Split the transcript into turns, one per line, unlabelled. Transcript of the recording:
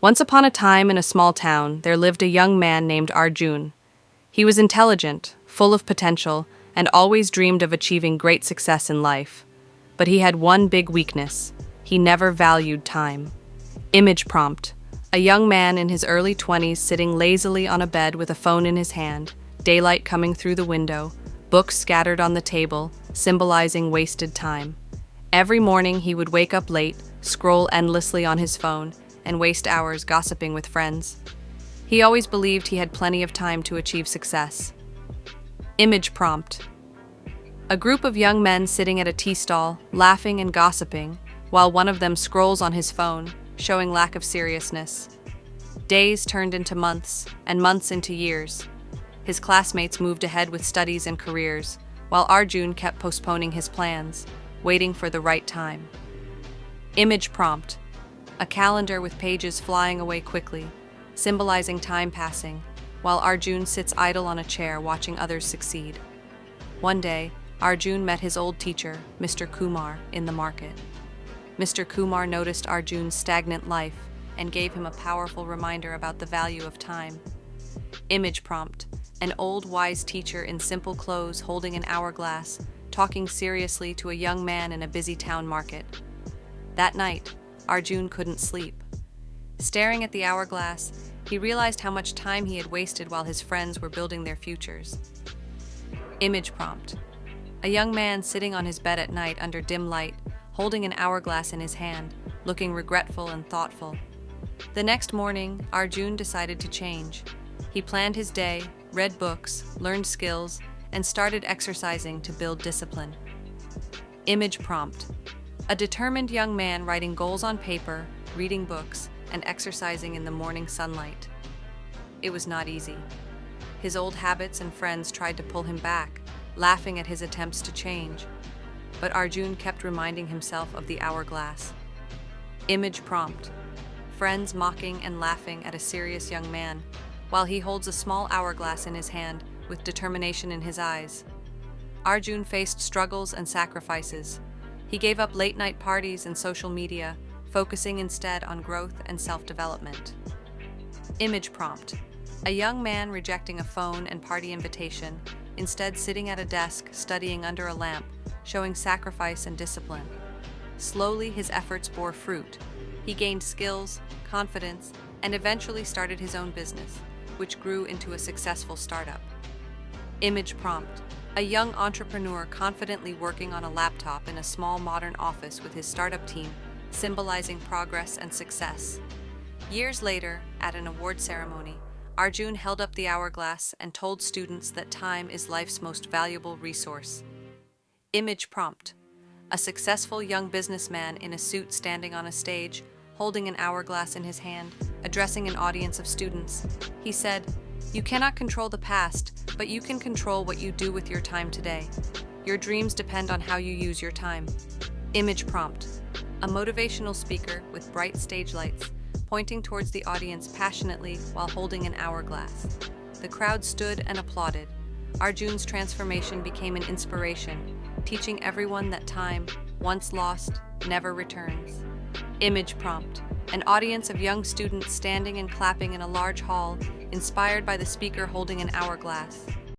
Once upon a time in a small town, there lived a young man named Arjun. He was intelligent, full of potential, and always dreamed of achieving great success in life. But he had one big weakness. He never valued time. Image prompt. A young man in his early 20s sitting lazily on a bed with a phone in his hand, daylight coming through the window, books scattered on the table, symbolizing wasted time. Every morning he would wake up late, scroll endlessly on his phone, and waste hours gossiping with friends. He always believed he had plenty of time to achieve success. Image prompt. A group of young men sitting at a tea stall, laughing and gossiping, while one of them scrolls on his phone, showing lack of seriousness. Days turned into months, and months into years. His classmates moved ahead with studies and careers, while Arjun kept postponing his plans, waiting for the right time. Image prompt. A calendar with pages flying away quickly, symbolizing time passing, while Arjun sits idle on a chair watching others succeed. One day, Arjun met his old teacher, Mr. Kumar, in the market. Mr. Kumar noticed Arjun's stagnant life and gave him a powerful reminder about the value of time. Image prompt. An old wise teacher in simple clothes holding an hourglass, talking seriously to a young man in a busy town market. That night, Arjun couldn't sleep. Staring at the hourglass, he realized how much time he had wasted while his friends were building their futures. Image prompt. A young man sitting on his bed at night under dim light, holding an hourglass in his hand, looking regretful and thoughtful. The next morning, Arjun decided to change. He planned his day, read books, learned skills, and started exercising to build discipline. Image prompt. A determined young man writing goals on paper, reading books, and exercising in the morning sunlight. It was not easy. His old habits and friends tried to pull him back, laughing at his attempts to change. But Arjun kept reminding himself of the hourglass. Image prompt. Friends mocking and laughing at a serious young man, while he holds a small hourglass in his hand with determination in his eyes. Arjun faced struggles and sacrifices. He gave up late-night parties and social media, focusing instead on growth and self-development. Image prompt. A young man rejecting a phone and party invitation, instead sitting at a desk studying under a lamp, showing sacrifice and discipline. Slowly, his efforts bore fruit. He gained skills, confidence, and eventually started his own business, which grew into a successful startup. Image prompt. A young entrepreneur confidently working on a laptop in a small modern office with his startup team, symbolizing progress and success. Years later, at an award ceremony, Arjun held up the hourglass and told students that time is life's most valuable resource. Image prompt. A successful young businessman in a suit standing on a stage, holding an hourglass in his hand, addressing an audience of students. He said, "You cannot control the past, but you can control what you do with your time today. Your dreams depend on how you use your time." Image prompt. A motivational speaker with bright stage lights, pointing towards the audience passionately while holding an hourglass. The crowd stood and applauded. Arjun's transformation became an inspiration, teaching everyone that time, once lost, never returns. Image prompt. An audience of young students standing and clapping in a large hall, inspired by the speaker holding an hourglass.